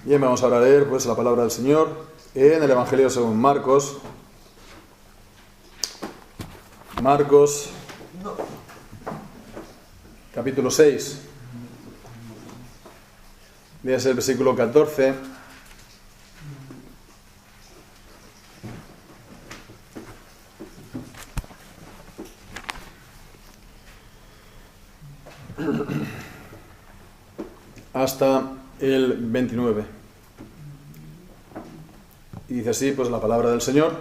Bien, vamos ahora a leer pues la palabra del Señor en el Evangelio según Marcos. Marcos, capítulo 6, desde el versículo 14 hasta el 29. Y dice así pues la palabra del Señor.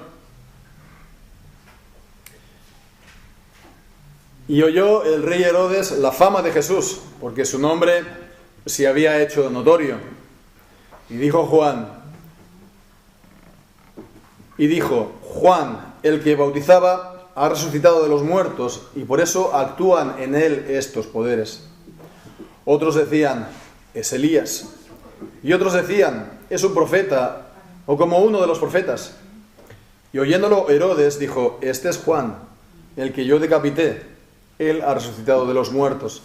Y oyó el rey Herodes la fama de Jesús, porque su nombre se había hecho notorio. Y dijo Juan, el que bautizaba, ha resucitado de los muertos, y por eso actúan en él estos poderes. Otros decían, es Elías. Y otros decían, es un profeta, o como uno de los profetas. Y oyéndolo Herodes dijo, este es Juan, el que yo decapité. Él ha resucitado de los muertos.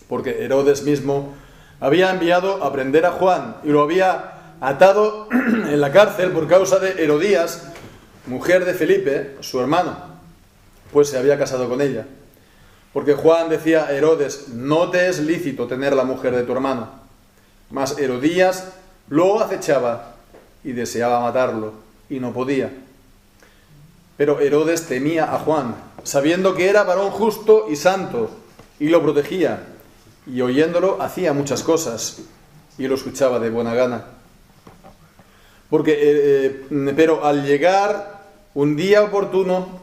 Porque Herodes mismo había enviado a prender a Juan y lo había atado en la cárcel por causa de Herodías, mujer de Felipe, su hermano, pues se había casado con ella. Porque Juan decía a Herodes, no te es lícito tener la mujer de tu hermano. Mas Herodías lo acechaba y deseaba matarlo, y no podía. Pero Herodes temía a Juan, sabiendo que era varón justo y santo, y lo protegía, y oyéndolo hacía muchas cosas, y lo escuchaba de buena gana. Pero al llegar un día oportuno,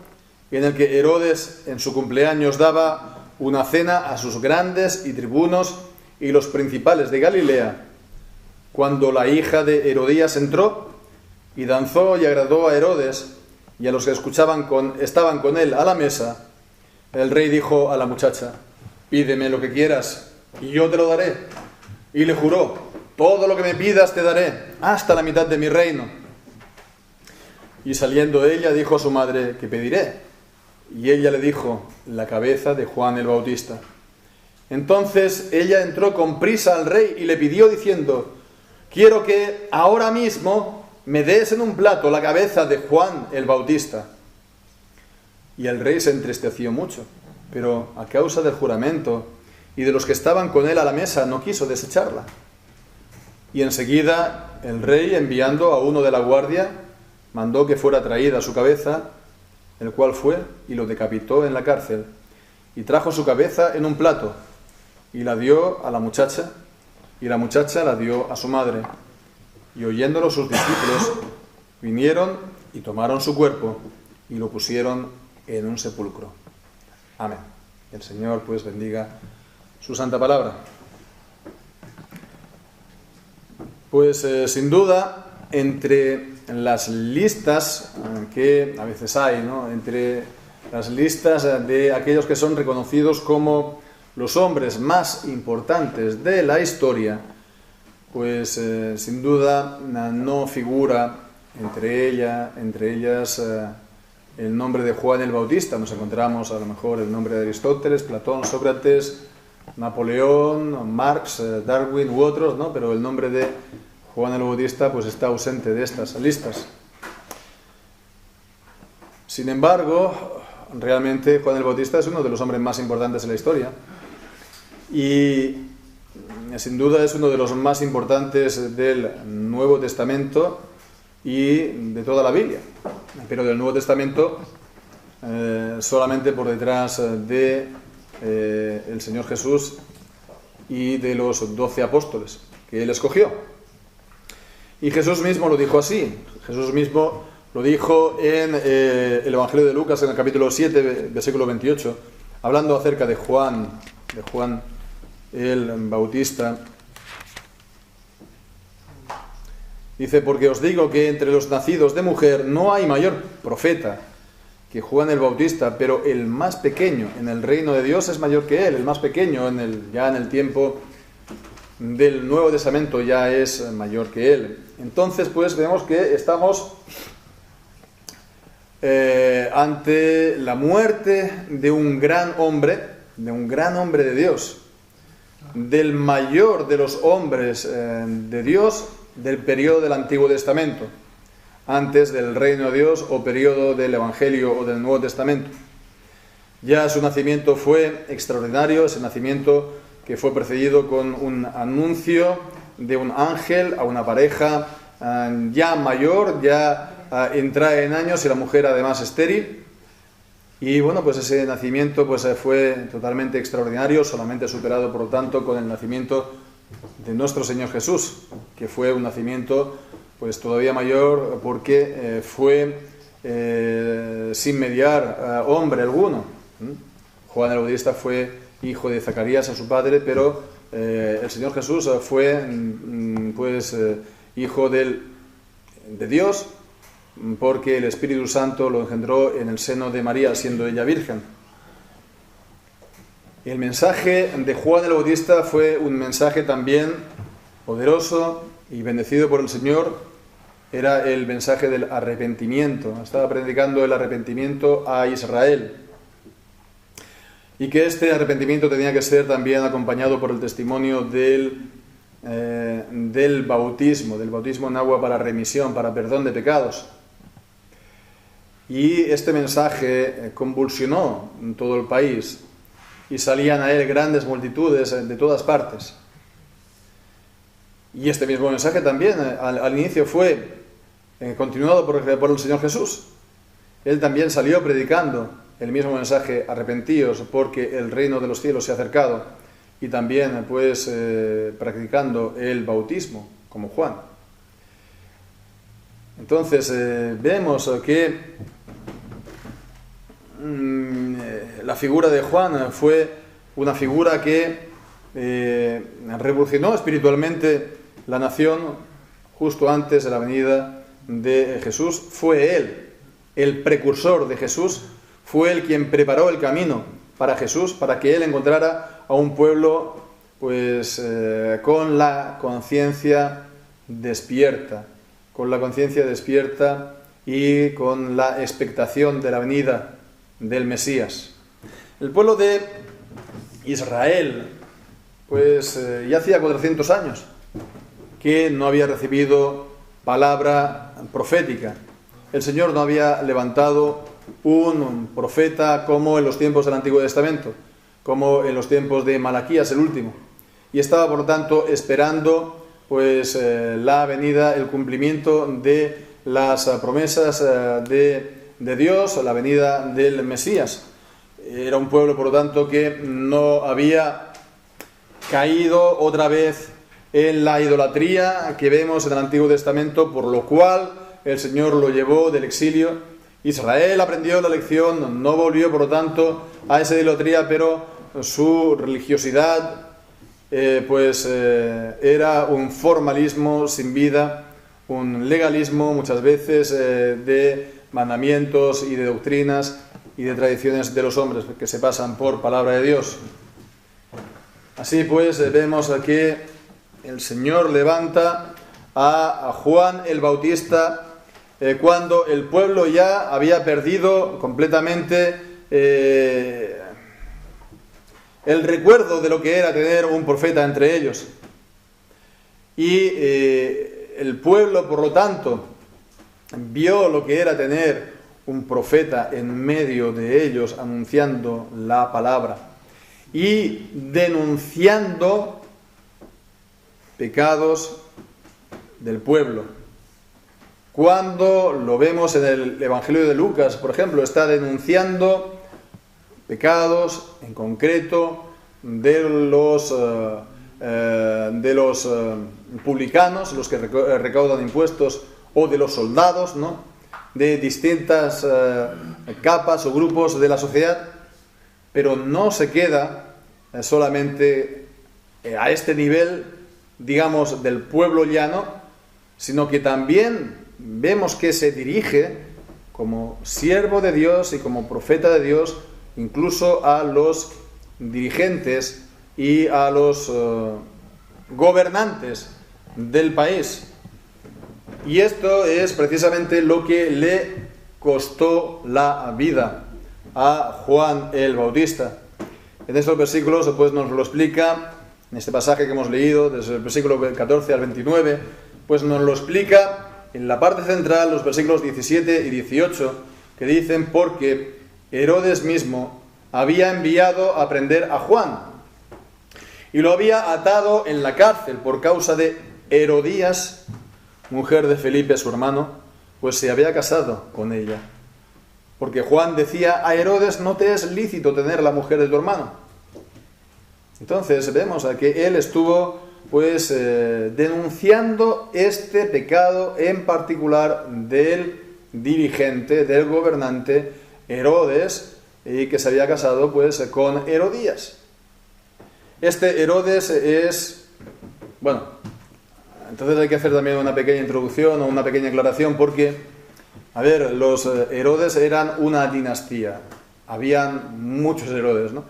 en el que Herodes en su cumpleaños daba una cena a sus grandes y tribunos y los principales de Galilea, cuando la hija de Herodías entró y danzó y agradó a Herodes y a los que estaban con él a la mesa, el rey dijo a la muchacha, pídeme lo que quieras y yo te lo daré. Y le juró, todo lo que me pidas te daré, hasta la mitad de mi reino. Y saliendo ella dijo a su madre, ¿qué pediré? Y ella le dijo, la cabeza de Juan el Bautista. Entonces ella entró con prisa al rey y le pidió diciendo, quiero que ahora mismo me des en un plato la cabeza de Juan el Bautista. Y el rey se entristeció mucho, pero a causa del juramento y de los que estaban con él a la mesa no quiso desecharla. Y enseguida el rey, enviando a uno de la guardia, mandó que fuera traída su cabeza, el cual fue y lo decapitó en la cárcel, y trajo su cabeza en un plato, y la dio a la muchacha, y la muchacha la dio a su madre. Y oyéndolo sus discípulos, vinieron y tomaron su cuerpo, y lo pusieron en un sepulcro. Amén. El Señor pues bendiga su santa palabra. Pues sin duda, entre las listas que a veces hay, ¿no? Entre las listas de aquellos que son reconocidos como los hombres más importantes de la historia, pues sin duda no figura entre ellas el nombre de Juan el Bautista. Nos encontramos a lo mejor el nombre de Aristóteles, Platón, Sócrates, Napoleón, Marx, Darwin u otros, ¿no? Pero el nombre de Juan el Bautista pues está ausente de estas listas. Sin embargo, realmente Juan el Bautista es uno de los hombres más importantes de la historia y sin duda es uno de los más importantes del Nuevo Testamento y de toda la Biblia, pero del Nuevo Testamento solamente por detrás de el Señor Jesús y de los 12 apóstoles que él escogió. Y Jesús mismo lo dijo así. Jesús mismo lo dijo en el Evangelio de Lucas, en el capítulo 7, versículo 28, hablando acerca de Juan el Bautista. Dice, porque os digo que entre los nacidos de mujer no hay mayor profeta que Juan el Bautista, pero el más pequeño en el reino de Dios es mayor que él. El más pequeño ya en el tiempo del Nuevo Testamento ya es mayor que él. Entonces pues vemos que estamos ante la muerte de un gran hombre de Dios, del mayor de los hombres de Dios del periodo del Antiguo Testamento, antes del reino de Dios o periodo del Evangelio o del Nuevo Testamento. Ya su nacimiento fue extraordinario, ese nacimiento que fue precedido con un anuncio de un ángel a una pareja ya mayor, ya entrada en años y la mujer además estéril. Y bueno, pues ese nacimiento pues fue totalmente extraordinario, solamente superado por lo tanto con el nacimiento de nuestro Señor Jesús, que fue un nacimiento pues todavía mayor porque fue sin mediar hombre alguno. Juan el Bautista fue hijo de Zacarías a su padre, pero el Señor Jesús fue hijo de Dios, porque el Espíritu Santo lo engendró en el seno de María, siendo ella virgen. El mensaje de Juan el Bautista fue un mensaje también poderoso y bendecido por el Señor. Era el mensaje del arrepentimiento. Estaba predicando el arrepentimiento a Israel. Y que este arrepentimiento tenía que ser también acompañado por el testimonio del bautismo en agua para remisión, para perdón de pecados. Y este mensaje convulsionó en todo el país y salían a él grandes multitudes de todas partes. Y este mismo mensaje también al inicio fue continuado por el Señor Jesús. Él también salió predicando el mismo mensaje: arrepentíos porque el reino de los cielos se ha acercado, y también pues practicando el bautismo como Juan. Entonces vemos que la figura de Juan fue una figura que revolucionó espiritualmente la nación justo antes de la venida de Jesús. Fue él, el precursor de Jesús, fue él quien preparó el camino para Jesús, para que él encontrara a un pueblo pues con la conciencia despierta, y con la expectación de la venida del Mesías. El pueblo de Israel pues ya hacía 400 años que no había recibido palabra profética. El Señor no había levantado un profeta como en los tiempos del Antiguo Testamento, como en los tiempos de Malaquías el último, y estaba por lo tanto esperando pues la venida, el cumplimiento de las promesas de Dios, la venida del Mesías. Era un pueblo por lo tanto que no había caído otra vez en la idolatría que vemos en el Antiguo Testamento, por lo cual el Señor lo llevó del exilio. Israel aprendió la lección, no volvió por lo tanto a esa idolatría, pero su religiosidad era un formalismo sin vida, un legalismo muchas veces de mandamientos y de doctrinas y de tradiciones de los hombres que se pasan por palabra de Dios. Así pues vemos que el Señor levanta a Juan el Bautista cuando el pueblo ya había perdido completamente el recuerdo de lo que era tener un profeta entre ellos. Y el pueblo, por lo tanto, vio lo que era tener un profeta en medio de ellos anunciando la palabra y denunciando pecados del pueblo. Cuando lo vemos en el Evangelio de Lucas, por ejemplo, está denunciando pecados en concreto de los publicanos, los que recaudan impuestos, o de los soldados, ¿no?, de distintas capas o grupos de la sociedad, pero no se queda solamente a este nivel, digamos, del pueblo llano, sino que también vemos que se dirige como siervo de Dios y como profeta de Dios incluso a los dirigentes y a los gobernantes del país. Y esto es precisamente lo que le costó la vida a Juan el Bautista. En estos versículos pues nos lo explica en este pasaje que hemos leído, desde el versículo 14 al 29, pues nos lo explica en la parte central, los versículos 17 y 18, que dicen: porque Herodes mismo había enviado a prender a Juan y lo había atado en la cárcel por causa de Herodías, mujer de Felipe su hermano, pues se había casado con ella. Porque Juan decía a Herodes: no te es lícito tener la mujer de tu hermano. Entonces vemos que él estuvo pues denunciando este pecado en particular del dirigente, del gobernante Herodes, y que se había casado pues con Herodías. Este Herodes es, bueno, entonces hay que hacer también una pequeña introducción o una pequeña aclaración, porque, a ver, los Herodes eran una dinastía, habían muchos Herodes, ¿no?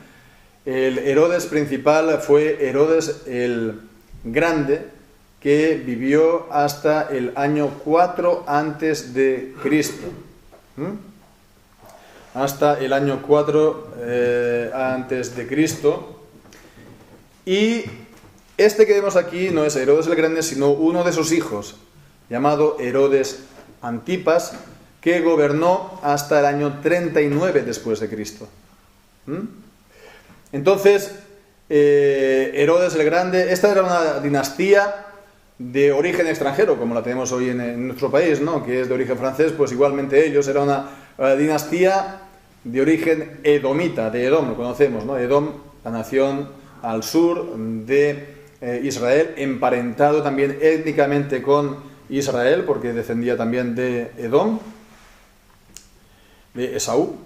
El Herodes principal fue Herodes el Grande, que vivió hasta el año 4 antes de Cristo. Hasta el año 4 antes de Cristo. Y este que vemos aquí no es Herodes el Grande, sino uno de sus hijos, llamado Herodes Antipas, que gobernó hasta el año 39 después de Cristo. Entonces, Herodes el Grande, esta era una dinastía de origen extranjero, como la tenemos hoy en nuestro país, ¿no? Que es de origen francés, pues igualmente ellos, era una dinastía de origen edomita, de Edom, lo conocemos, ¿no? Edom, la nación al sur de Israel, emparentado también étnicamente con Israel, porque descendía también de Edom, de Esaú.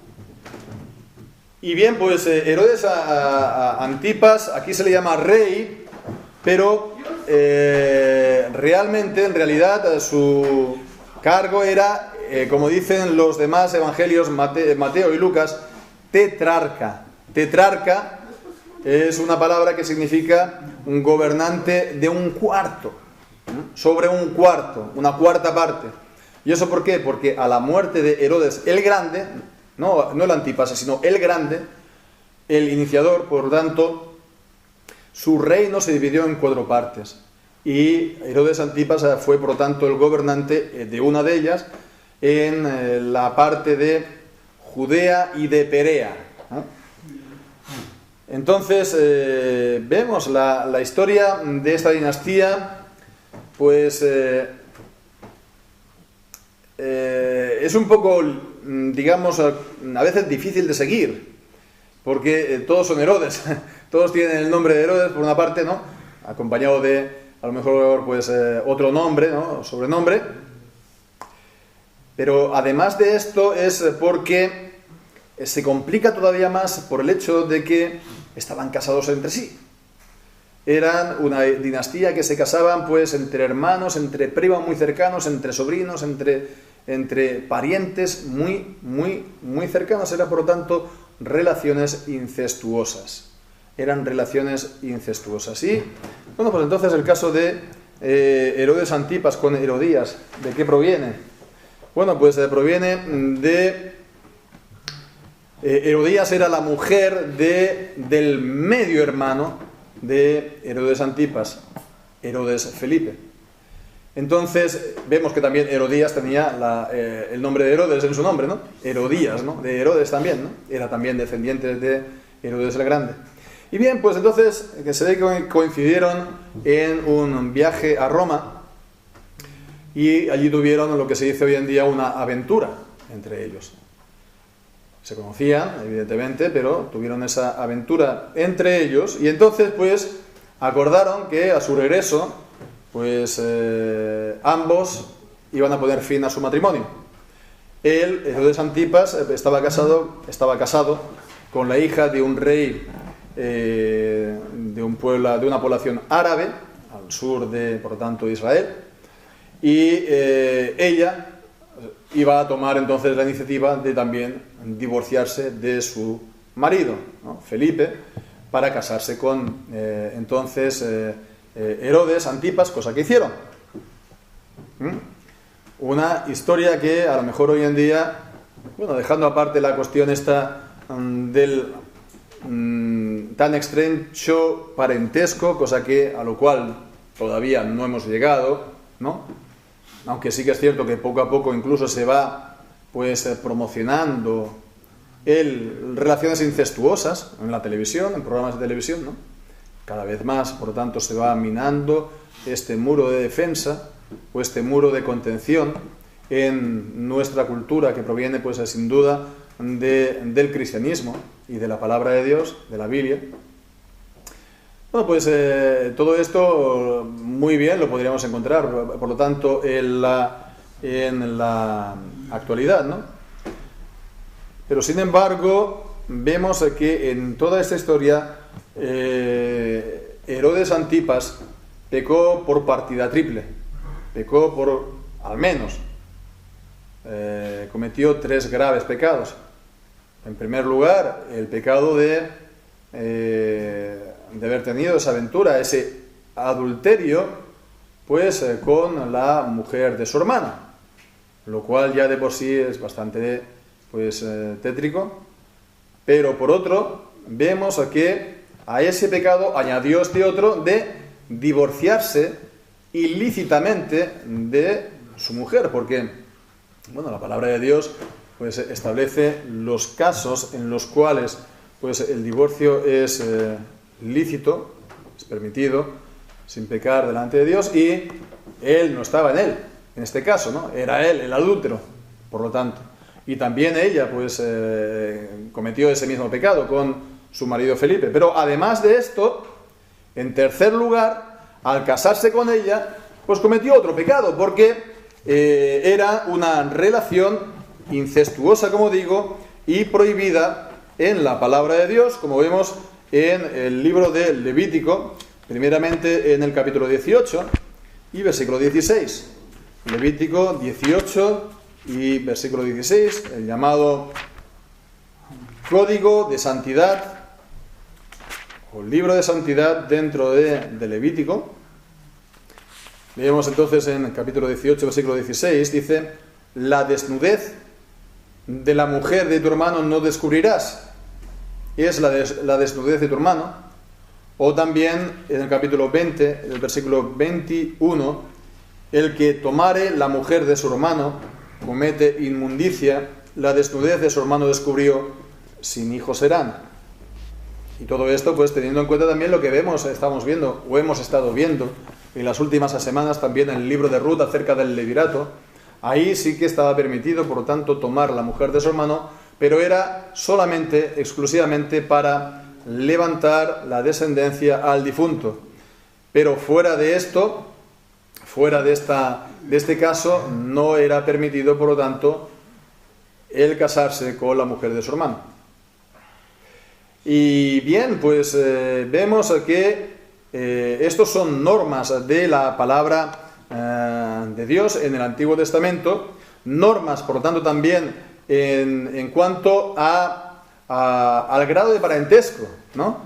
Y bien, pues Herodes Antipas, aquí se le llama rey, pero realmente, en realidad, su cargo era, como dicen los demás evangelios, Mateo y Lucas, tetrarca. Tetrarca es una palabra que significa un gobernante de un cuarto, sobre un cuarto, una cuarta parte. ¿Y eso por qué? Porque a la muerte de Herodes el Grande, no el Antipas, sino el Grande, el iniciador, por tanto, su reino se dividió en 4 partes. Y Herodes Antipas fue, por lo tanto, el gobernante de una de ellas, en la parte de Judea y de Perea. Entonces, vemos la historia de esta dinastía, pues es un poco, digamos, a veces difícil de seguir, porque todos son Herodes, todos tienen el nombre de Herodes por una parte, ¿no? Acompañado de, a lo mejor, pues otro nombre, ¿no? Sobrenombre. Pero además de esto es porque se complica todavía más por el hecho de que estaban casados entre sí. Eran una dinastía que se casaban pues entre hermanos, entre primos muy cercanos, entre sobrinos, entre parientes muy cercanos. Eran, por lo tanto, relaciones incestuosas. Eran relaciones incestuosas. Y, bueno, pues entonces el caso de Herodes Antipas con Herodías, ¿de qué proviene? Bueno, pues proviene de... Herodías era la mujer del medio hermano de Herodes Antipas, Herodes Felipe. Entonces vemos que también Herodías tenía el nombre de Herodes en su nombre, ¿no? Herodías, ¿no? De Herodes también, ¿no? Era también descendiente de Herodes el Grande. Y bien, pues entonces que se ve que coincidieron en un viaje a Roma y allí tuvieron lo que se dice hoy en día una aventura entre ellos. Se conocían, evidentemente, pero tuvieron esa aventura entre ellos y entonces pues acordaron que a su regreso pues ambos iban a poner fin a su matrimonio. Él, Herodes Antipas, estaba casado con la hija de un rey de una población árabe al sur de, por lo tanto, Israel, y ella iba a tomar entonces la iniciativa de también divorciarse de su marido, ¿no? Felipe, para casarse con entonces Herodes Antipas, cosa que hicieron. Una historia que a lo mejor hoy en día, bueno, dejando aparte la cuestión esta del tan estrecho parentesco, cosa que a lo cual todavía no hemos llegado, ¿no? Aunque sí que es cierto que poco a poco incluso se va pues promocionando relaciones incestuosas en la televisión, en programas de televisión, ¿no? Cada vez más, por lo tanto, se va minando este muro de defensa o este muro de contención en nuestra cultura, que proviene pues sin duda del cristianismo y de la palabra de Dios, de la Biblia. Bueno, pues todo esto muy bien lo podríamos encontrar, por lo tanto, en la actualidad, ¿no? Pero sin embargo, vemos que en toda esta historia Herodes Antipas pecó por partida triple, pecó por, al menos, cometió 3 graves pecados. En primer lugar, el pecado de haber tenido esa aventura, ese adulterio, pues con la mujer de su hermana, lo cual ya de por sí es bastante pues tétrico. Pero por otro, vemos que a ese pecado añadió este otro de divorciarse ilícitamente de su mujer, porque bueno, la palabra de Dios pues establece los casos en los cuales pues el divorcio es lícito, es permitido, sin pecar delante de Dios, y él no estaba en él, en este caso, ¿no? Era él el adúltero, por lo tanto. Y también ella pues cometió ese mismo pecado con su marido Felipe. Pero además de esto, en tercer lugar, al casarse con ella, pues cometió otro pecado, porque era una relación incestuosa, como digo, y prohibida en la palabra de Dios, como vemos en el libro de Levítico, primeramente en el capítulo 18 y versículo 16. Levítico 18 y versículo 16, el llamado Código de Santidad, o libro de santidad dentro de Levítico. Leemos entonces en el capítulo 18, versículo 16, dice: la desnudez de la mujer de tu hermano no descubrirás, es la desnudez de tu hermano. O también en el capítulo 20, el versículo 21, el que tomare la mujer de su hermano comete inmundicia, la desnudez de su hermano descubrió, sin hijos serán. Y todo esto pues teniendo en cuenta también lo que estamos viendo o hemos estado viendo en las últimas semanas también en el libro de Ruth acerca del levirato. Ahí sí que estaba permitido, por lo tanto, tomar la mujer de su hermano, pero era solamente, exclusivamente para levantar la descendencia al difunto. Pero fuera de esto, fuera de este caso, no era permitido, por lo tanto, el casarse con la mujer de su hermano. Y bien, pues vemos que estos son normas de la palabra de Dios en el Antiguo Testamento, normas, por lo tanto, también en cuanto al grado de parentesco, ¿no?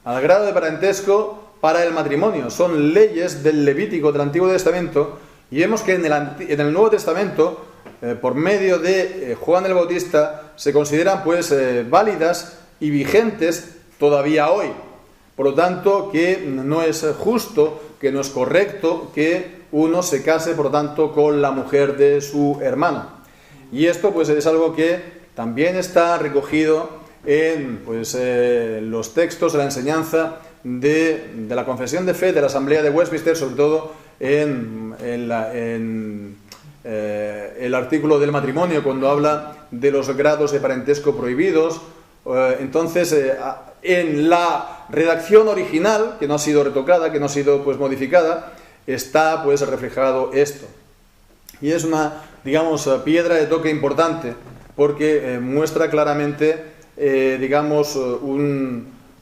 Al grado de parentesco para el matrimonio. Son leyes del Levítico del Antiguo Testamento, y vemos que en el Nuevo Testamento, por medio de Juan el Bautista, se consideran pues válidas y vigentes todavía hoy. Por lo tanto, que no es justo, que no es correcto que uno se case, por lo tanto, con la mujer de su hermano. Y esto pues es algo que también está recogido en pues, los textos de la enseñanza de la confesión de fe de la Asamblea de Westminster, sobre todo en el artículo del matrimonio, cuando habla de los grados de parentesco prohibidos. Entonces, en la redacción original, que no ha sido retocada, que no ha sido pues modificada, está pues reflejado esto. Y es una, digamos, piedra de toque importante, porque muestra claramente, digamos,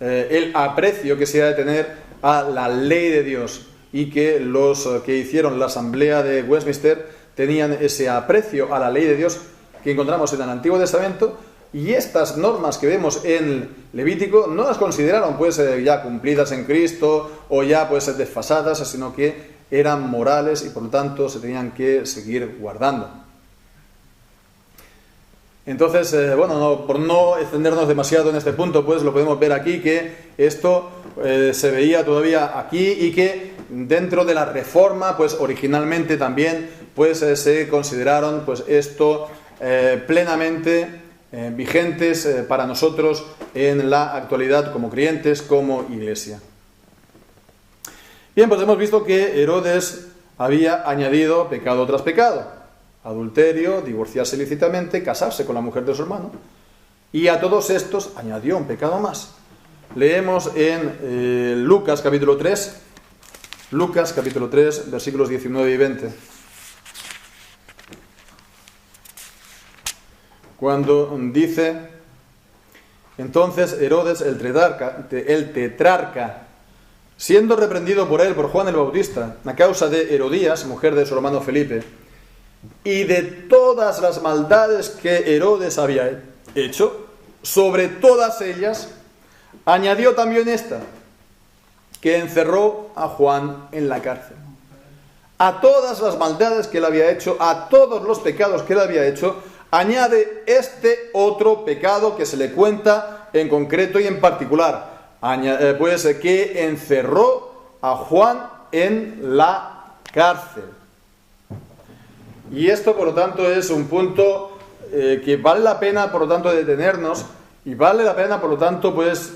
el aprecio que se ha de tener a la ley de Dios, y que los que hicieron la Asamblea de Westminster tenían ese aprecio a la ley de Dios que encontramos en el Antiguo Testamento. Y estas normas que vemos en Levítico no las consideraron pues ya cumplidas en Cristo o ya pues desfasadas, sino que eran morales y por lo tanto se tenían que seguir guardando. Entonces, bueno, por no extendernos demasiado en este punto, pues lo podemos ver aquí, que esto se veía todavía aquí y que dentro de la Reforma, pues originalmente también, pues se consideraron, pues esto plenamente vigentes para nosotros en la actualidad como creyentes, como iglesia. Bien, pues hemos visto que Herodes había añadido pecado tras pecado: adulterio, divorciarse ilícitamente, casarse con la mujer de su hermano, y a todos estos añadió un pecado más. Leemos en Lucas capítulo 3, versículos 19 y 20. Cuando dice: entonces Herodes el tetrarca, siendo reprendido por él, por Juan el Bautista, a causa de Herodías, mujer de su hermano Felipe, y de todas las maldades que Herodes había hecho, sobre todas ellas añadió también esta, que encerró a Juan en la cárcel. A todas las maldades que él había hecho, a todos los pecados que él había hecho, añade este otro pecado que se le cuenta en concreto y en particular, pues que encerró a Juan en la cárcel. Y esto, por lo tanto, es un punto que vale la pena, por lo tanto, detenernos, y vale la pena, por lo tanto, pues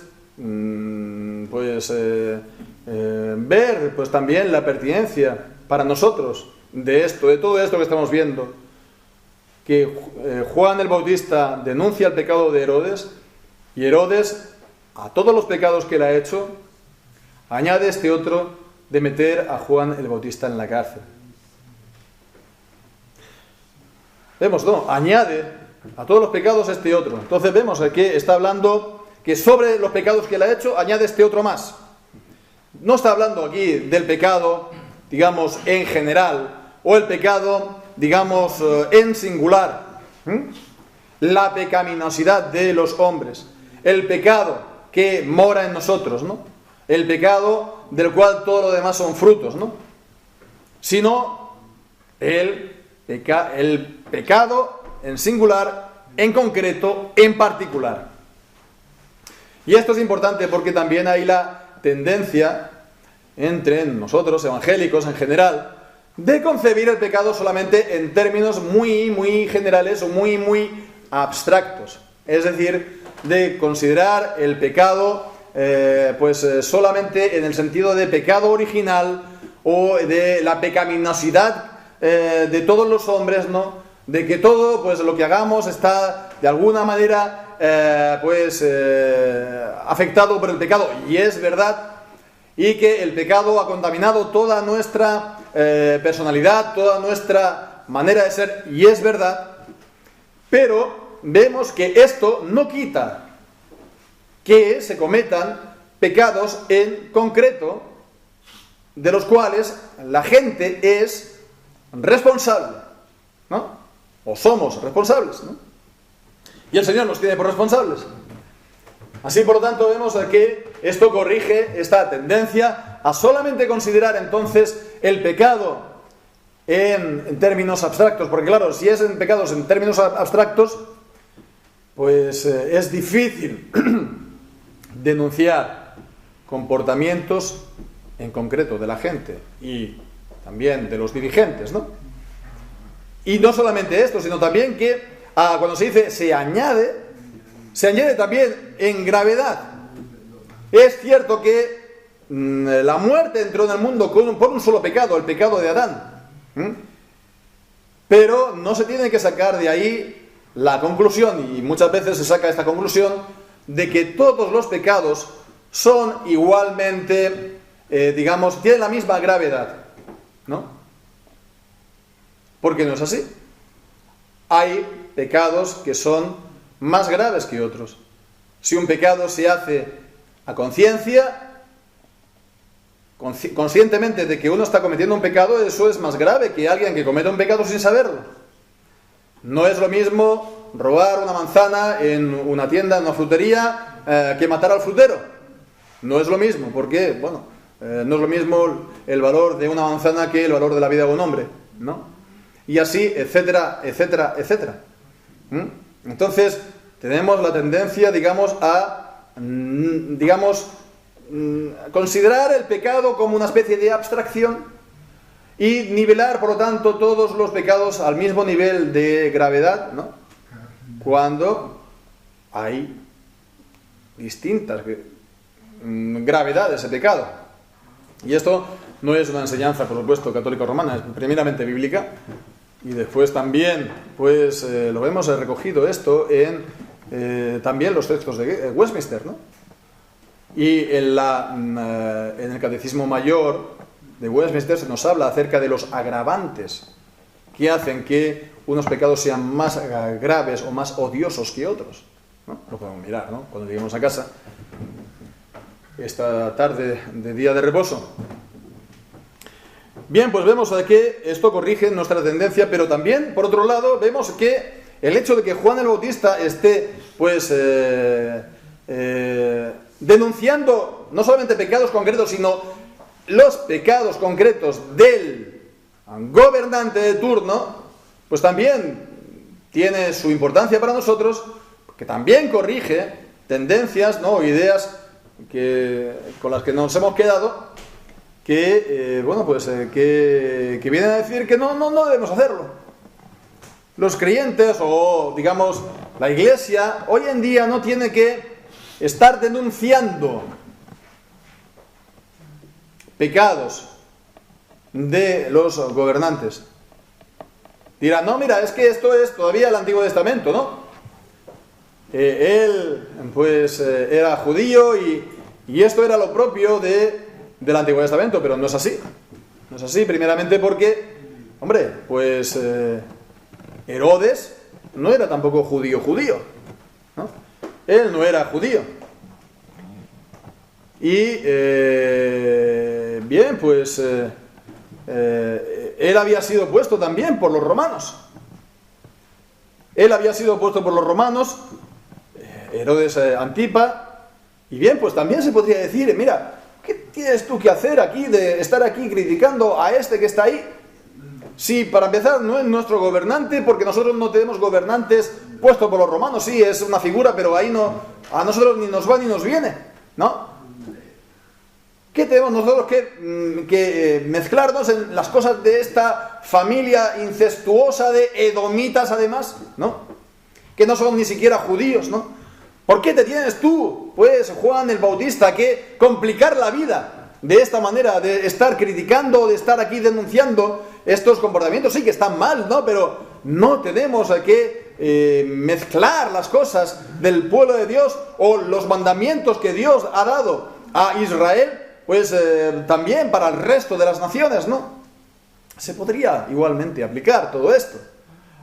ver pues también la pertinencia para nosotros de esto, de todo esto que estamos viendo, que Juan el Bautista denuncia el pecado de Herodes, y Herodes, a todos los pecados que él ha hecho, añade este otro de meter a Juan el Bautista en la cárcel. Vemos, ¿no? Añade a todos los pecados este otro. Entonces vemos que está hablando que sobre los pecados que él ha hecho, añade este otro más. No está hablando aquí del pecado, digamos, en general, o el pecado, digamos, en singular. La pecaminosidad de los hombres, el pecado que mora en nosotros, ¿no? El pecado del cual todo lo demás son frutos, ¿no? Sino el pecado en singular, en concreto, en particular. Y esto es importante porque también hay la tendencia entre nosotros, evangélicos en general, de concebir el pecado solamente en términos muy, muy generales o muy, muy abstractos. Es decir, de considerar el pecado solamente en el sentido de pecado original o de la pecaminosidad de todos los hombres, ¿no? De que todo, pues lo que hagamos está de alguna manera afectado por el pecado, y es verdad, y que el pecado ha contaminado toda nuestra personalidad, toda nuestra manera de ser, y es verdad, pero vemos que esto no quita que se cometan pecados en concreto de los cuales la gente es responsable, ¿no? O somos responsables, ¿no? Y el Señor nos tiene por responsables. Así, por lo tanto, vemos que esto corrige esta tendencia a solamente considerar entonces el pecado en términos abstractos, porque claro, si es en pecados en términos abstractos, pues es difícil denunciar comportamientos en concreto de la gente y también de los dirigentes, ¿no? Y no solamente esto, sino también que cuando se dice se añade también en gravedad. Es cierto que la muerte entró en el mundo por un solo pecado, el pecado de Adán. Pero no se tiene que sacar de ahí la conclusión, y muchas veces se saca esta conclusión, de que todos los pecados son igualmente, tienen la misma gravedad, ¿no? Porque no es así. Hay pecados que son más graves que otros. Si un pecado se hace a conciencia, conscientemente de que uno está cometiendo un pecado, eso es más grave que alguien que cometa un pecado sin saberlo. No es lo mismo robar una manzana en una tienda, en una frutería, que matar al frutero. No es lo mismo, porque, no es lo mismo el valor de una manzana que el valor de la vida de un hombre, ¿no? Y así, etcétera, etcétera, etcétera. Entonces, tenemos la tendencia, digamos, a considerar el pecado como una especie de abstracción y nivelar, por lo tanto, todos los pecados al mismo nivel de gravedad, ¿no? Cuando hay distintas gravedades de pecado. Y esto no es una enseñanza, por supuesto, católica romana, es primeramente bíblica. Y después también, pues, lo hemos recogido esto en también los textos de Westminster, ¿no? Y en el Catecismo Mayor de Westminster se nos habla acerca de los agravantes que hacen que unos pecados sean más graves o más odiosos que otros, ¿no? Lo podemos mirar, ¿no? Cuando lleguemos a casa, esta tarde de día de reposo. Bien, pues vemos que esto corrige nuestra tendencia, pero también, por otro lado, vemos que el hecho de que Juan el Bautista esté, pues, denunciando no solamente pecados concretos, sino los pecados concretos del gobernante de turno, pues también tiene su importancia para nosotros, que también corrige tendencias, ¿no?, ideas con las que nos hemos quedado, que vienen a decir que no debemos hacerlo. Los creyentes, o digamos la Iglesia, hoy en día no tiene que estar denunciando pecados de los gobernantes. Dirán, no, mira, es que esto es todavía el Antiguo Testamento, ¿no? Él, pues, era judío y esto era lo propio del Antiguo Testamento, pero no es así. No es así, primeramente porque, hombre, pues Herodes no era tampoco judío, ¿no? Él no era judío. Y, bien, pues, él había sido puesto también por los romanos. Herodes Antipa. Y bien, pues también se podría decir, mira, ¿qué tienes tú que hacer aquí de estar aquí criticando a este que está ahí? Si, para empezar, no es nuestro gobernante, porque nosotros no tenemos gobernantes puestos por los romanos. Sí, es una figura, pero ahí no, a nosotros ni nos va ni nos viene, ¿no? ¿Qué tenemos nosotros que mezclarnos en las cosas de esta familia incestuosa de edomitas, además, ¿no? Que no son ni siquiera judíos, ¿no? ¿Por qué te tienes tú, pues, Juan el Bautista, que complicar la vida de esta manera, de estar criticando, de estar aquí denunciando estos comportamientos? Sí que están mal, ¿no? Pero no tenemos que mezclar las cosas del pueblo de Dios o los mandamientos que Dios ha dado a Israel, pues también para el resto de las naciones, ¿no? Se podría igualmente aplicar todo esto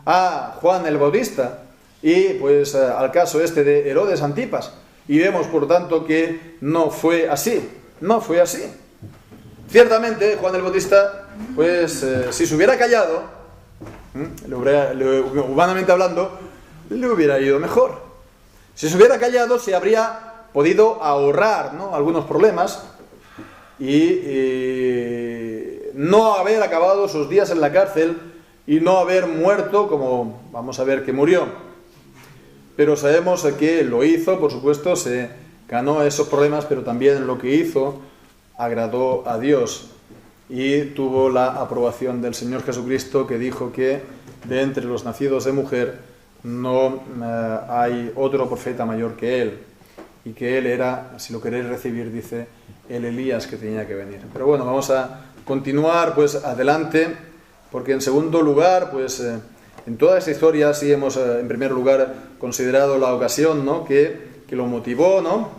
a Juan el Bautista y pues al caso este de Herodes Antipas. Y vemos, por tanto, que no fue así. No fue así. Ciertamente, Juan el Bautista, pues si se hubiera callado, humanamente hablando, le hubiera ido mejor. Si se hubiera callado, se habría podido ahorrar, ¿no?, algunos problemas y no haber acabado sus días en la cárcel y no haber muerto como vamos a ver que murió. Pero sabemos que lo hizo, por supuesto, se ganó esos problemas, pero también lo que hizo agradó a Dios y tuvo la aprobación del Señor Jesucristo, que dijo que de entre los nacidos de mujer no hay otro profeta mayor que él, y que él era, si lo queréis recibir, dice, el Elías que tenía que venir. Pero bueno, vamos a continuar pues adelante, porque en segundo lugar, pues en toda esta historia sí hemos en primer lugar considerado la ocasión, ¿no?, que lo motivó, ¿no?,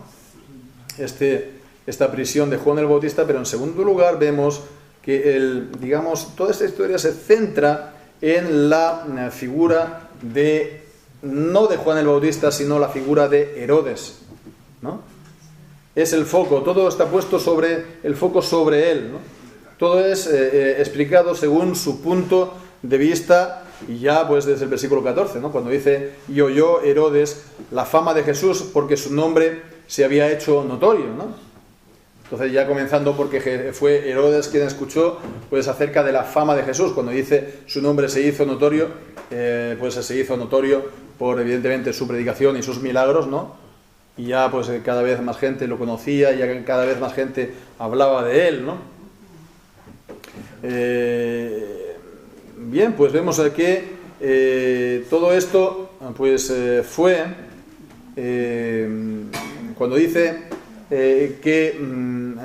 esta prisión de Juan el Bautista, pero en segundo lugar vemos que toda esta historia se centra en la figura no de Juan el Bautista, sino la figura de Herodes, ¿no? Es el foco, todo está puesto el foco sobre él, ¿no? Todo es explicado según su punto de vista, y ya pues desde el versículo 14, ¿no?, cuando dice, y oyó Herodes la fama de Jesús porque su nombre se había hecho notorio, ¿no? Entonces ya comenzando porque fue Herodes quien escuchó pues acerca de la fama de Jesús. Cuando dice su nombre se hizo notorio, pues se hizo notorio por evidentemente su predicación y sus milagros, ¿no? Y ya pues cada vez más gente lo conocía, y ya cada vez más gente hablaba de él, ¿no? Bien, pues vemos que todo esto pues fue cuando dice que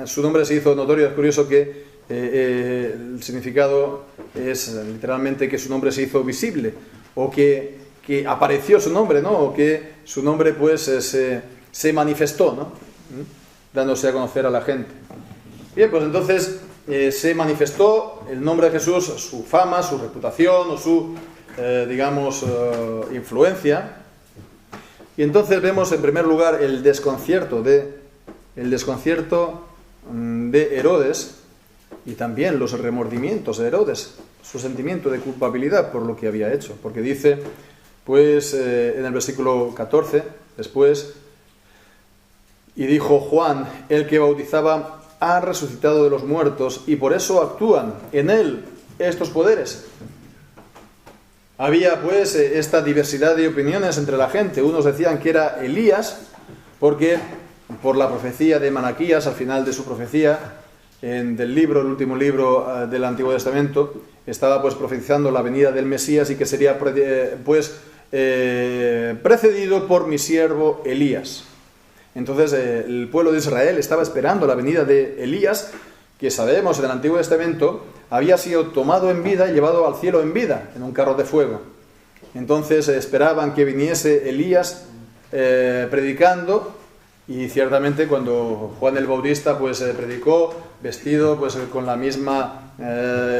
su nombre se hizo notorio. Es curioso que el significado es literalmente que su nombre se hizo visible, o que apareció su nombre, ¿no? O que su nombre pues se manifestó, ¿no? Dándose a conocer a la gente. Bien, pues entonces se manifestó el nombre de Jesús, su fama, su reputación o su, digamos, influencia. Y entonces vemos en primer lugar el desconcierto de Herodes, y también los remordimientos de Herodes, su sentimiento de culpabilidad por lo que había hecho. Porque dice, pues, en el versículo 14, después, y dijo: Juan, el que bautizaba, ha resucitado de los muertos, y por eso actúan en él estos poderes. Había pues esta diversidad de opiniones entre la gente. Unos decían que era Elías, porque por la profecía de Malaquías, al final de su profecía, del libro, el último libro del Antiguo Testamento, estaba pues profetizando la venida del Mesías, y que sería precedido por mi siervo Elías. Entonces el pueblo de Israel estaba esperando la venida de Elías, que sabemos en el Antiguo Testamento había sido tomado en vida y llevado al cielo en vida, en un carro de fuego. Entonces esperaban que viniese Elías predicando, y ciertamente cuando Juan el Bautista pues predicó vestido pues con la misma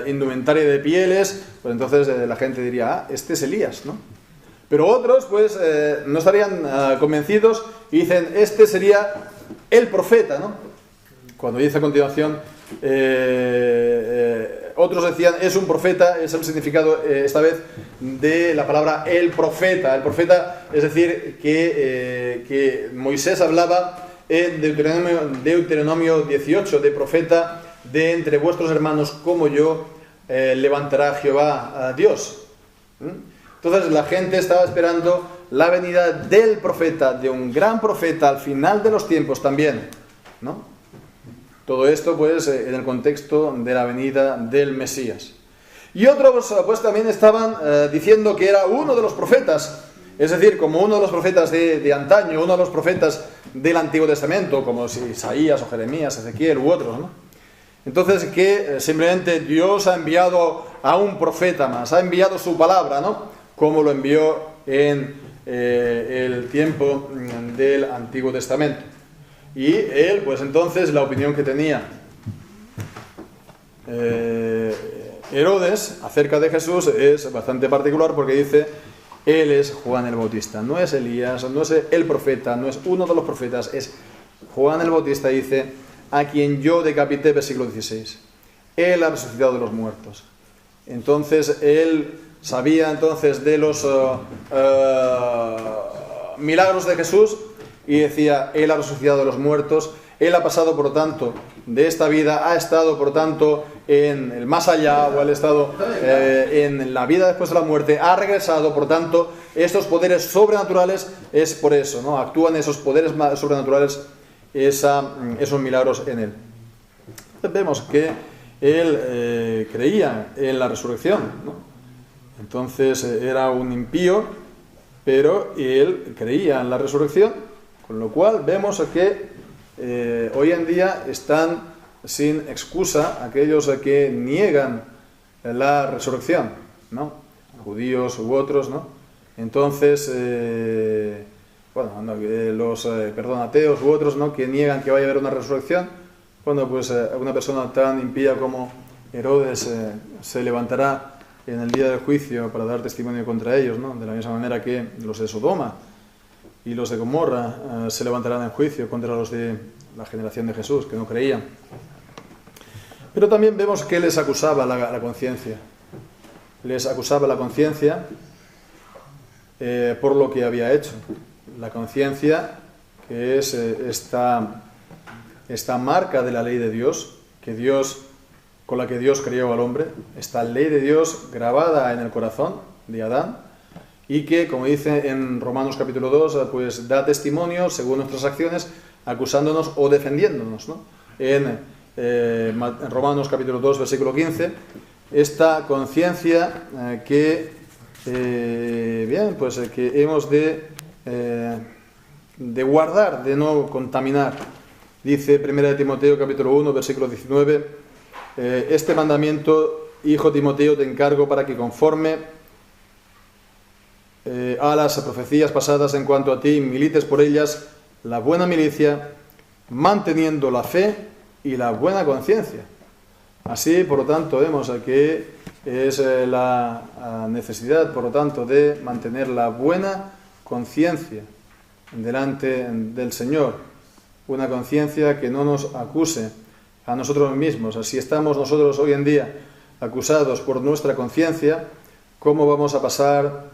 indumentaria de pieles, pues entonces la gente diría: este es Elías, ¿no? Pero otros pues no estarían convencidos y dicen: este sería el profeta, ¿no? Cuando dice a continuación, otros decían: es un profeta. Es el significado esta vez de la palabra el profeta. El profeta, es decir, que Moisés hablaba en Deuteronomio 18, de profeta de entre vuestros hermanos como yo levantará Jehová a Dios. Entonces la gente estaba esperando la venida del profeta, de un gran profeta al final de los tiempos también, ¿no? Todo esto pues en el contexto de la venida del Mesías. Y otros pues también estaban diciendo que era uno de los profetas, es decir, como uno de los profetas de antaño, uno de los profetas del Antiguo Testamento, como Isaías o Jeremías, Ezequiel u otros, ¿no? Entonces que simplemente Dios ha enviado a un profeta más, ha enviado su palabra, ¿no? Como lo envió en el tiempo del Antiguo Testamento. Y él, pues entonces, la opinión que tenía Herodes acerca de Jesús es bastante particular, porque dice: él es Juan el Bautista, no es Elías, no es el profeta, no es uno de los profetas, es Juan el Bautista. Dice: a quien yo decapité, versículo 16, él ha resucitado de los muertos. Entonces él sabía entonces de los milagros de Jesús, y decía: él ha resucitado de los muertos, él ha pasado por tanto de esta vida, ha estado por tanto en el más allá, o ha estado en la vida después de la muerte, ha regresado. Por tanto, estos poderes sobrenaturales, es por eso, ¿no? Actúan esos poderes sobrenaturales, esos milagros en él. Entonces vemos que él creía en la resurrección, ¿no? Entonces era un impío, pero él creía en la resurrección. Con lo cual vemos que hoy en día están sin excusa aquellos que niegan la resurrección, ¿no? Judíos u otros, ¿no? Entonces, los ateos u otros, ¿no? Que niegan que vaya a haber una resurrección. Bueno, pues una persona tan impía como Herodes se levantará en el día del juicio para dar testimonio contra ellos, ¿no? De la misma manera que los de Sodoma y los de Gomorra se levantarán en juicio contra los de la generación de Jesús, que no creían. Pero también vemos que les acusaba la conciencia. Les acusaba la conciencia por lo que había hecho. La conciencia, que es esta marca de la ley de Dios, con la que Dios creó al hombre, esta ley de Dios grabada en el corazón de Adán, y que, como dice en Romanos capítulo 2, pues da testimonio según nuestras acciones, acusándonos o defendiéndonos, ¿no? En Romanos capítulo 2, versículo 15, esta conciencia que hemos de guardar, de no contaminar. Dice 1 Timoteo capítulo 1, versículo 19, este mandamiento, hijo Timoteo, te encargo para que conforme a las profecías pasadas en cuanto a ti, milites por ellas la buena milicia, manteniendo la fe y la buena conciencia. Así, por lo tanto, vemos que es la necesidad, por lo tanto, de mantener la buena conciencia delante del Señor, una conciencia que no nos acuse a nosotros mismos. Si estamos nosotros hoy en día acusados por nuestra conciencia, ¿cómo vamos a pasar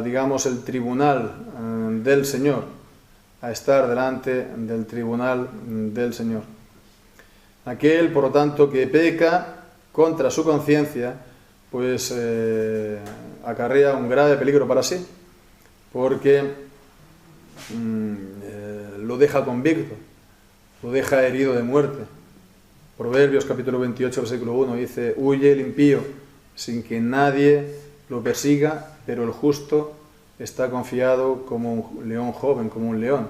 digamos, el tribunal del Señor, a estar delante del tribunal del Señor? Aquel, por lo tanto, que peca contra su conciencia, pues acarrea un grave peligro para sí, porque lo deja convicto, lo deja herido de muerte. Proverbios capítulo 28, versículo 1 dice: huye el impío sin que nadie lo persiga, pero el justo está confiado como un león joven, como un león.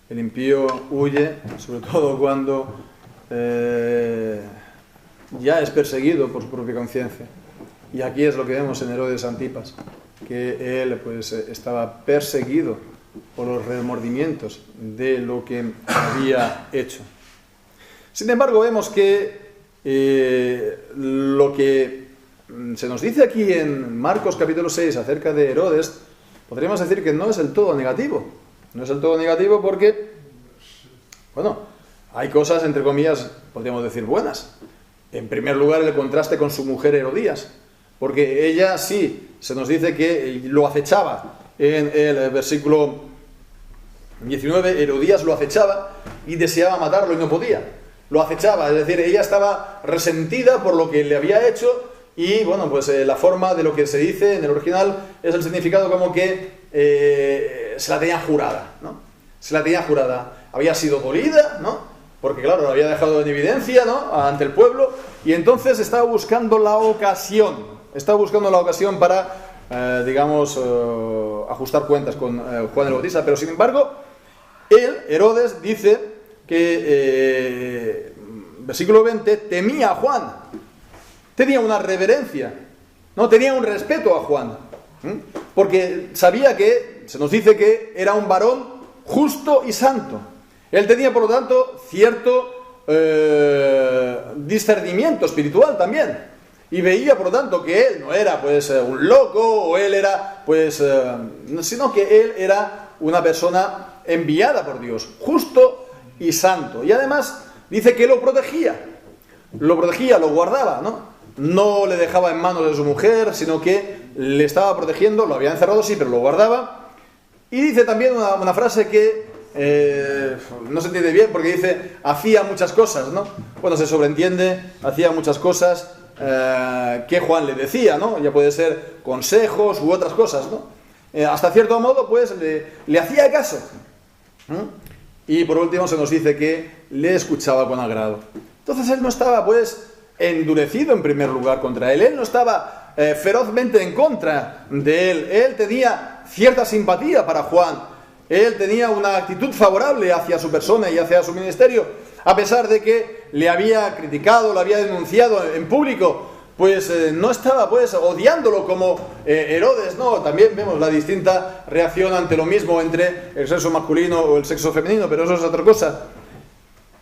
El impío huye, sobre todo cuando ya es perseguido por su propia conciencia. Y aquí es lo que vemos en Herodes Antipas, que él pues estaba perseguido por los remordimientos de lo que había hecho. Sin embargo, vemos que lo que se nos dice aquí en Marcos capítulo 6 acerca de Herodes, podríamos decir que no es del todo negativo. No es del todo negativo porque, bueno, hay cosas, entre comillas, podríamos decir buenas. En primer lugar, el contraste con su mujer Herodías, porque ella sí, se nos dice que lo acechaba. En el versículo 19, Herodías lo acechaba y deseaba matarlo y no podía. Lo acechaba, es decir, ella estaba resentida por lo que le había hecho. Y bueno, pues la forma de lo que se dice en el original es el significado como que se la tenía jurada, ¿no? Se la tenía jurada. Había sido dolida, ¿no? Porque claro, lo había dejado en evidencia, ¿no? Ante el pueblo. Y entonces estaba buscando la ocasión. Estaba buscando la ocasión para, digamos, ajustar cuentas con Juan el Bautista. Pero sin embargo, él, Herodes, dice que, versículo 20, temía a Juan. Tenía una reverencia, ¿no? Tenía un respeto a Juan, porque sabía que, se nos dice que era un varón justo y santo. Él tenía, por lo tanto, cierto discernimiento espiritual también, y veía, por lo tanto, que él no era pues un loco, o él era pues sino que él era una persona enviada por Dios, justo y santo. Y además dice que lo protegía, lo guardaba, ¿no? No le dejaba en manos de su mujer, sino que le estaba protegiendo. Lo había encerrado, sí, pero lo guardaba. Y dice también una frase que no se entiende bien, porque dice, hacía muchas cosas, ¿no? Bueno, se sobreentiende, hacía muchas cosas que Juan le decía, ¿no? Ya puede ser consejos u otras cosas, ¿no? Hasta cierto modo, pues, le hacía caso. Y por último se nos dice que le escuchaba con agrado. Entonces él no estaba, pues, endurecido en primer lugar contra él. Él no estaba ferozmente en contra de él. Él tenía cierta simpatía para Juan. Él tenía una actitud favorable hacia su persona y hacia su ministerio, a pesar de que le había criticado, lo había denunciado en público. Pues no estaba pues odiándolo como Herodes, ¿no? También vemos la distinta reacción ante lo mismo entre el sexo masculino o el sexo femenino, pero eso es otra cosa.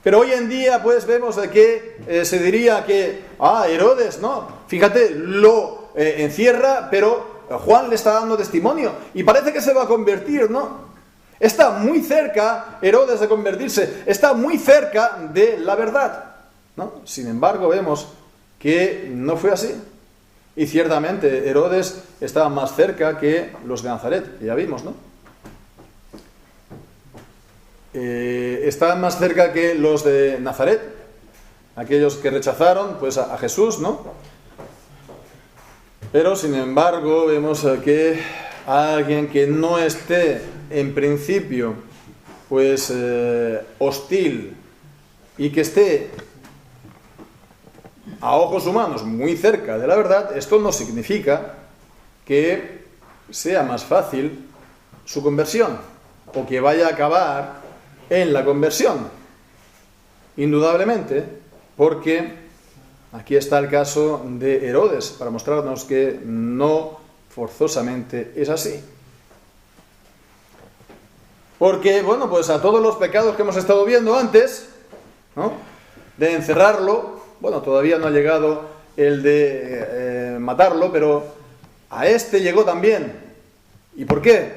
Pero hoy en día pues vemos de que se diría que Herodes, ¿no? Fíjate, lo encierra, pero Juan le está dando testimonio y parece que se va a convertir, ¿no? Está muy cerca Herodes de convertirse, está muy cerca de la verdad, ¿no? Sin embargo, vemos que no fue así. Y ciertamente Herodes estaba más cerca que los de Nazaret, ya vimos, ¿no? Estaban más cerca que los de Nazaret, aquellos que rechazaron pues a Jesús, ¿no? Pero sin embargo vemos que alguien que no esté en principio pues hostil y que esté a ojos humanos muy cerca de la verdad, esto no significa que sea más fácil su conversión o que vaya a acabar en la conversión. Indudablemente, porque aquí está el caso de Herodes, para mostrarnos que no forzosamente es así. Porque, bueno, pues a todos los pecados que hemos estado viendo antes, ¿no?, de encerrarlo, bueno, todavía no ha llegado el de matarlo, pero a este llegó también. ¿Y por qué?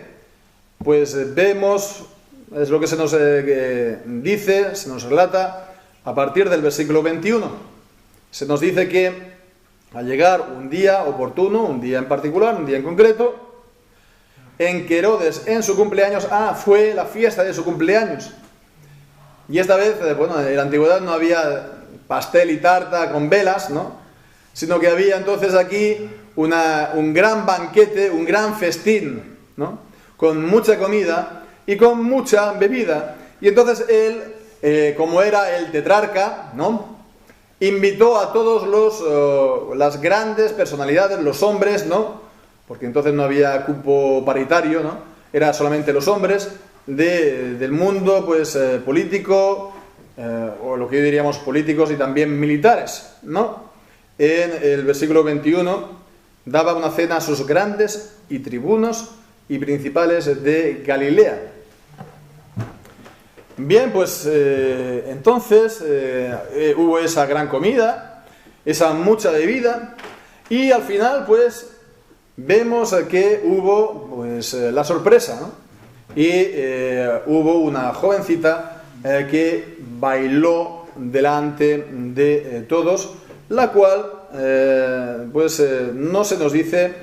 Pues vemos, es lo que se nos dice, se nos relata a partir del versículo 21. Se nos dice que al llegar un día oportuno, un día en particular, un día en concreto, en que Herodes en su cumpleaños, fue la fiesta de su cumpleaños. Y esta vez, bueno, en la antigüedad no había pastel y tarta con velas, ¿no?, sino que había entonces aquí un gran banquete, un gran festín, ¿no?, con mucha comida y con mucha bebida. Y entonces él, como era el tetrarca, ¿no?, invitó a todos las grandes personalidades, los hombres, ¿no?, porque entonces no había cupo paritario, ¿no?, era solamente los hombres del mundo, pues político, o lo que hoy diríamos políticos y también militares, ¿no? En el versículo 21 daba una cena a sus grandes y tribunos y principales de Galilea. Bien, pues entonces hubo esa gran comida, esa mucha bebida, y al final pues vemos que hubo pues la sorpresa, ¿no? Y hubo una jovencita que bailó delante de todos, la cual no se nos dice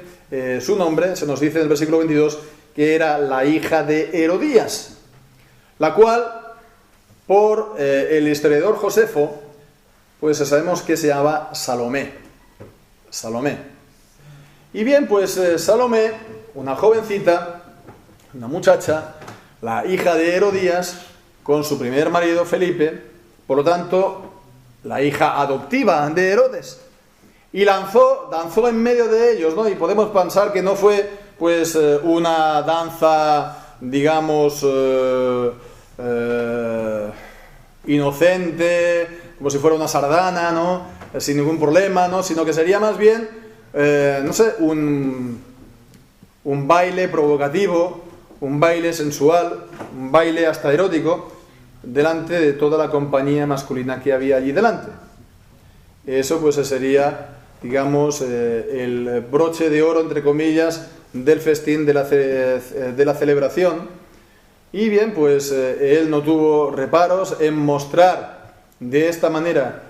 su nombre, se nos dice en el versículo 22 que era la hija de Herodías, la cual por el historiador Josefo pues sabemos que se llama Salomé. Y bien, pues Salomé, una jovencita, una muchacha, la hija de Herodías, con su primer marido Felipe, por lo tanto, la hija adoptiva de Herodes, y danzó en medio de ellos, ¿no? Y podemos pensar que no fue, pues, una danza, digamos, inocente, como si fuera una sardana, ¿no?, sin ningún problema, ¿no?, sino que sería más bien, no sé, un baile provocativo, un baile sensual, un baile hasta erótico, delante de toda la compañía masculina que había allí delante. Eso pues sería, digamos, el broche de oro, entre comillas, del festín, de la celebración. Y bien, pues él no tuvo reparos en mostrar de esta manera,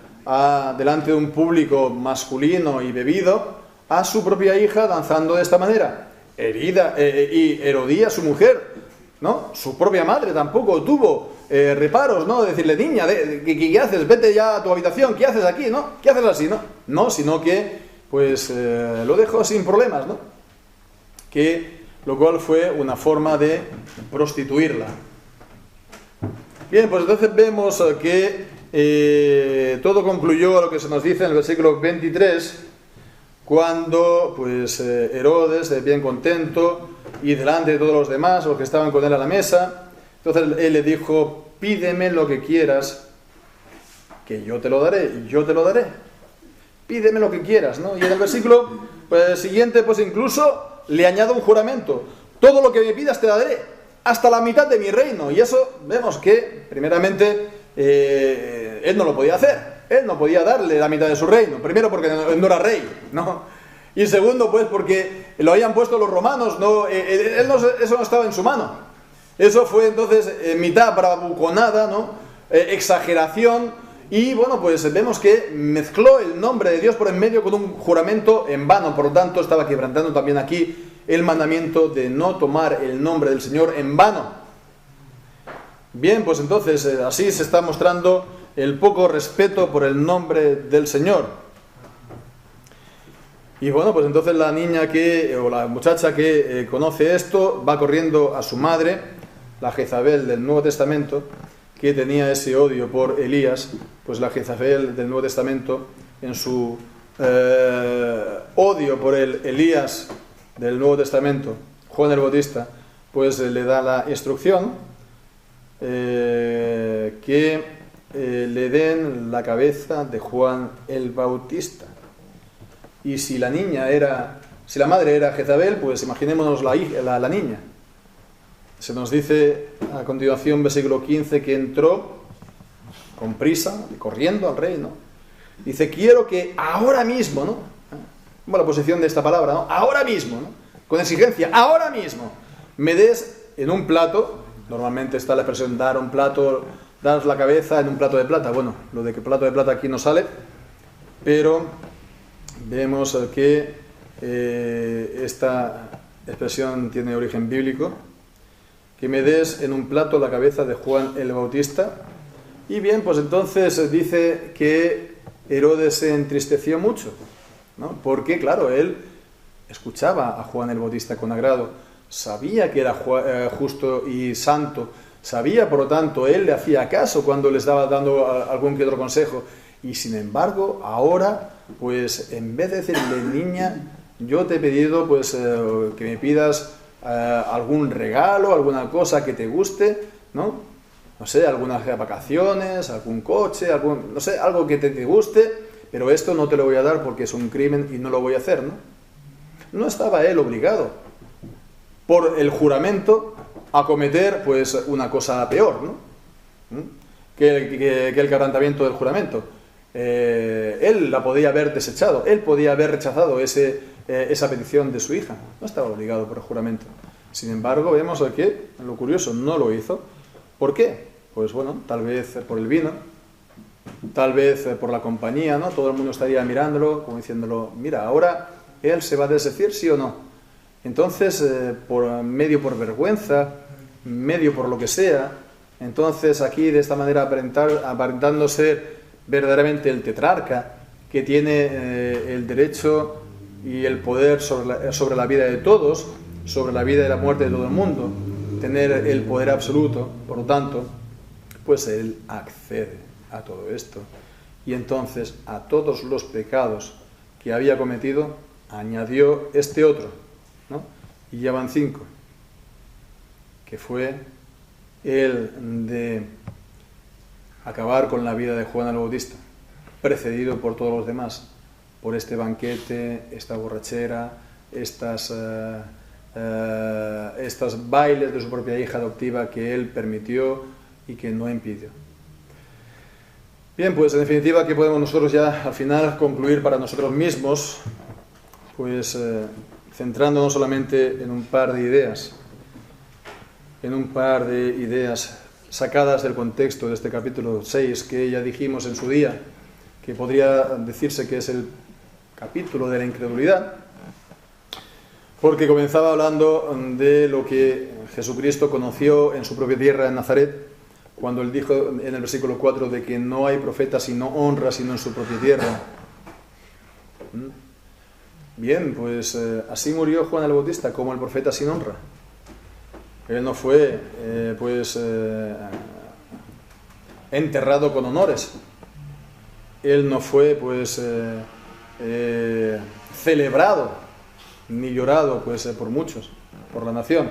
delante de un público masculino y bebido, a su propia hija danzando de esta manera. Y Herodías, su mujer, ¿no?, su propia madre tampoco tuvo reparos, ¿no?, de decirle: niña, ¿qué haces? Vete ya a tu habitación, ¿qué haces aquí? ¿No? ¿Qué haces así? No, sino que pues lo dejó sin problemas, ¿no?, lo cual fue una forma de prostituirla. Bien, pues entonces vemos que todo concluyó a lo que se nos dice en el versículo 23, cuando pues Herodes, bien contento, y delante de todos los demás, los que estaban con él a la mesa, entonces él le dijo: pídeme lo que quieras, que yo te lo daré, pídeme lo que quieras, ¿no? Y en el versículo siguiente, pues incluso le añado un juramento: todo lo que me pidas te daré, hasta la mitad de mi reino. Y eso vemos que, primeramente, él no lo podía hacer. Él no podía darle la mitad de su reino. Primero porque no era rey, ¿no? Y segundo, pues porque lo habían puesto los romanos, eso no estaba en su mano. Eso fue entonces mitad bravuconada, ¿no?, exageración. Y bueno, pues vemos que mezcló el nombre de Dios por en medio con un juramento en vano. Por lo tanto, estaba quebrantando también aquí el mandamiento de no tomar el nombre del Señor en vano. Bien, pues entonces así se está mostrando el poco respeto por el nombre del Señor. Y bueno, pues entonces la niña o la muchacha que conoce esto va corriendo a su madre, la Jezabel del Nuevo Testamento, que tenía ese odio por Elías. Pues la Jezabel del Nuevo Testamento, en su odio por el Elías del Nuevo Testamento, Juan el Bautista, pues le da la instrucción que le den la cabeza de Juan el Bautista. Y si la madre era Jezabel, pues imaginémonos la niña. Se nos dice a continuación, versículo 15, que entró con prisa, corriendo al rey, ¿no? Dice, quiero que ahora mismo, ¿no? Bueno, la posición de esta palabra, ¿no? Ahora mismo, ¿no? Con exigencia, ahora mismo, me des en un plato, normalmente está la expresión dar un plato, dar la cabeza en un plato de plata. Bueno, lo de que plato de plata aquí no sale, pero vemos que esta expresión tiene origen bíblico, que me des en un plato la cabeza de Juan el Bautista. Y bien, pues entonces dice que Herodes se entristeció mucho, ¿no? Porque, claro, él escuchaba a Juan el Bautista con agrado, sabía que era justo y santo, sabía, por lo tanto, él le hacía caso cuando le estaba dando algún que otro consejo. Y sin embargo, ahora, pues en vez de decirle, niña, yo te he pedido pues que me pidas algún regalo, alguna cosa que te guste, ¿no? No sé, algunas vacaciones, algún coche, no sé, algo que te guste, pero esto no te lo voy a dar porque es un crimen y no lo voy a hacer, ¿no? No estaba él obligado por el juramento a cometer pues una cosa peor, ¿no? Que el quebrantamiento del juramento. Él la podía haber desechado, él podía haber rechazado esa petición de su hija, no estaba obligado por el juramento. Sin embargo, vemos que, lo curioso, no lo hizo. ¿Por qué? Pues bueno, tal vez por el vino, tal vez por la compañía, ¿no? Todo el mundo estaría mirándolo, como diciéndolo, mira, ahora él se va a desdecir, ¿sí o no? Entonces, medio por vergüenza, medio por lo que sea, entonces aquí de esta manera aparentando ser verdaderamente el tetrarca, que tiene el derecho y el poder sobre la vida de todos, sobre la vida y la muerte de todo el mundo, tener el poder absoluto, por lo tanto, pues él accede a todo esto. Y entonces a todos los pecados que había cometido, añadió este otro, ¿no? Y ya van 5, que fue el de acabar con la vida de Juan el Bautista, precedido por todos los demás, por este banquete, esta borrachera, estos bailes de su propia hija adoptiva que él permitió y que no impidió. Bien, pues en definitiva, ¿qué podemos nosotros ya al final concluir para nosotros mismos? Pues centrándonos solamente en un par de ideas, sacadas del contexto de este capítulo 6, que ya dijimos en su día, que podría decirse que es el capítulo de la incredulidad, porque comenzaba hablando de lo que Jesucristo conoció en su propia tierra, en Nazaret, cuando él dijo en el versículo 4 de que no hay profeta sino honra sino en su propia tierra. Bien, pues así murió Juan el Bautista, como el profeta sin honra. Él no fue enterrado con honores. Él no fue celebrado ni llorado por muchos, por la nación,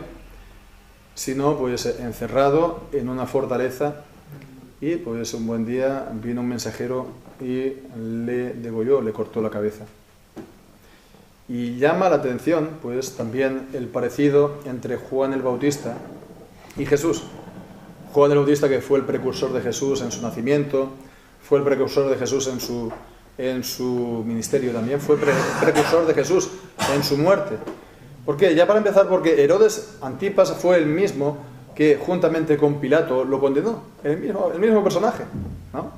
sino encerrado en una fortaleza, y un buen día vino un mensajero y le degolló, le cortó la cabeza. Y llama la atención también el parecido entre Juan el Bautista y Jesús. Juan el Bautista, que fue el precursor de Jesús en su nacimiento, fue el precursor de Jesús en su ministerio, también fue precursor de Jesús en su muerte. ¿Por qué? Ya para empezar, porque Herodes Antipas fue el mismo que juntamente con Pilato lo condenó, el mismo personaje, ¿no?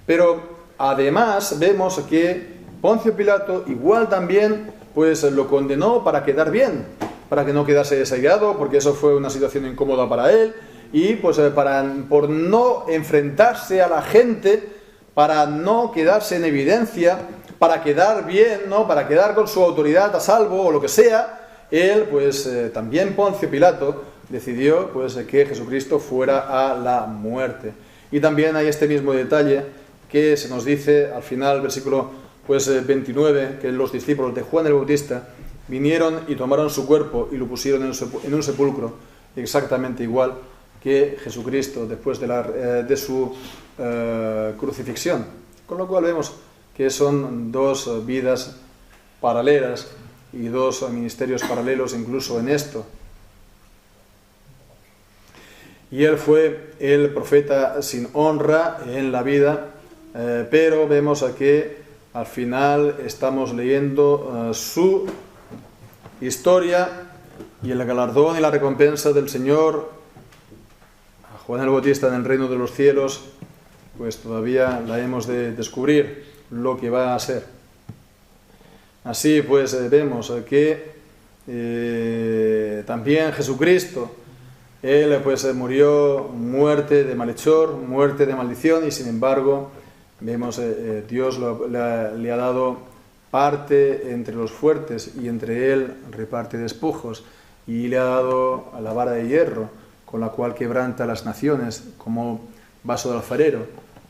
Pero además vemos que Poncio Pilato igual también lo condenó para quedar bien, para que no quedase desairado, porque eso fue una situación incómoda para él, y por no enfrentarse a la gente, para no quedarse en evidencia, para quedar bien, ¿no? Para quedar con su autoridad a salvo o lo que sea, él, pues también Poncio Pilato decidió pues que Jesucristo fuera a la muerte. Y también hay este mismo detalle que se nos dice al final, versículo 29, que los discípulos de Juan el Bautista vinieron y tomaron su cuerpo y lo pusieron en un sepulcro exactamente igual que Jesucristo después de su crucifixión. Con lo cual vemos que son dos vidas paralelas y dos ministerios paralelos incluso en esto. Y él fue el profeta sin honra en la vida, pero vemos que al final estamos leyendo su historia y el galardón y la recompensa del Señor a Juan el Bautista en el reino de los cielos, pues todavía la hemos de descubrir lo que va a ser. Así pues vemos que también Jesucristo, él pues murió muerte de malhechor, muerte de maldición, y sin embargo vemos Dios le ha dado parte entre los fuertes y entre él reparte despojos, y le ha dado a la vara de hierro con la cual quebranta las naciones como vaso de alfarero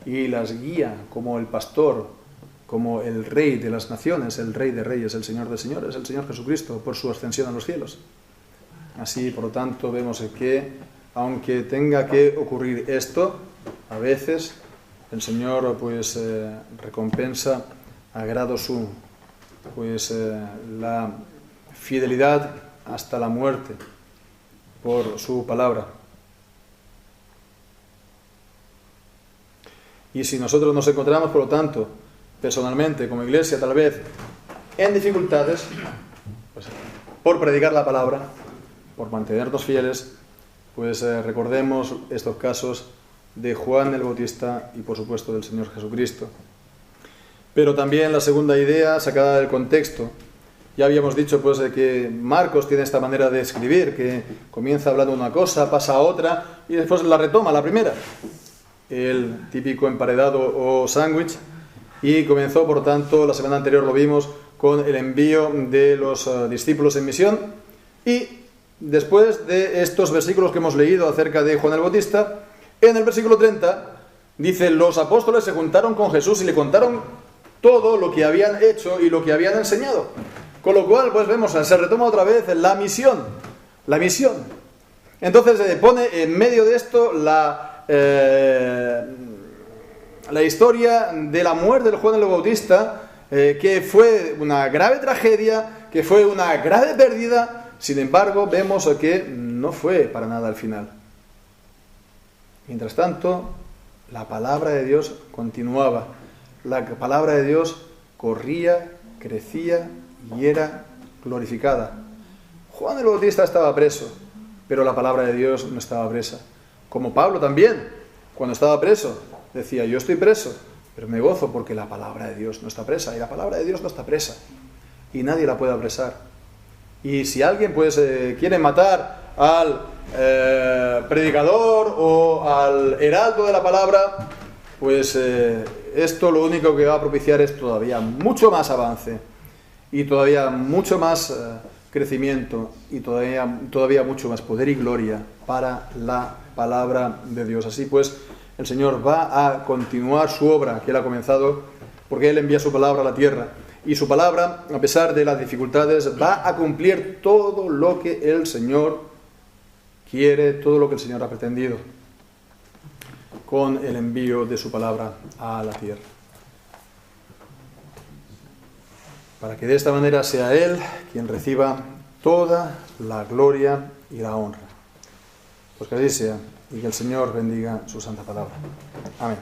y las guía como el pastor, como el rey de las naciones, el rey de reyes, el señor de señores, el Señor Jesucristo por su ascensión a los cielos. Así, por lo tanto, vemos que aunque tenga que ocurrir esto, a veces el Señor pues recompensa a grado sumo pues la fidelidad hasta la muerte por su palabra. Y si nosotros nos encontramos, por lo tanto, personalmente, como iglesia, tal vez en dificultades, pues, por predicar la palabra, por mantenernos fieles, pues recordemos estos casos de Juan el Bautista y por supuesto del Señor Jesucristo. Pero también la segunda idea sacada del contexto, ya habíamos dicho pues que Marcos tiene esta manera de escribir, que comienza hablando una cosa, pasa a otra y después la retoma, la primera, el típico emparedado o sándwich, y comenzó, por tanto, la semana anterior lo vimos, con el envío de los discípulos en misión, y después de estos versículos que hemos leído acerca de Juan el Bautista, en el versículo 30 dice: los apóstoles se juntaron con Jesús y le contaron todo lo que habían hecho y lo que habían enseñado. Con lo cual, pues vemos, se retoma otra vez la misión. La misión. Entonces pone en medio de esto la historia de la muerte de Juan el Bautista, que fue una grave tragedia, que fue una grave pérdida. Sin embargo, vemos que no fue para nada al final. Mientras tanto, la palabra de Dios continuaba. La palabra de Dios corría, crecía y era glorificada. Juan el Bautista estaba preso, pero la palabra de Dios no estaba presa. Como Pablo también, cuando estaba preso, decía: yo estoy preso, pero me gozo porque la palabra de Dios no está presa. Y la palabra de Dios no está presa. Y nadie la puede apresar. Y si alguien pues quiere matar al predicador o al heraldo de la palabra, pues esto lo único que va a propiciar es todavía mucho más avance y todavía mucho más crecimiento y todavía mucho más poder y gloria para la palabra de Dios. Así pues, el Señor va a continuar su obra que Él ha comenzado, porque Él envía su palabra a la tierra. Y su palabra, a pesar de las dificultades, va a cumplir todo lo que el Señor quiere, todo lo que el Señor ha pretendido con el envío de su palabra a la tierra. Para que de esta manera sea Él quien reciba toda la gloria y la honra. Pues que así sea, y que el Señor bendiga su santa palabra. Amén.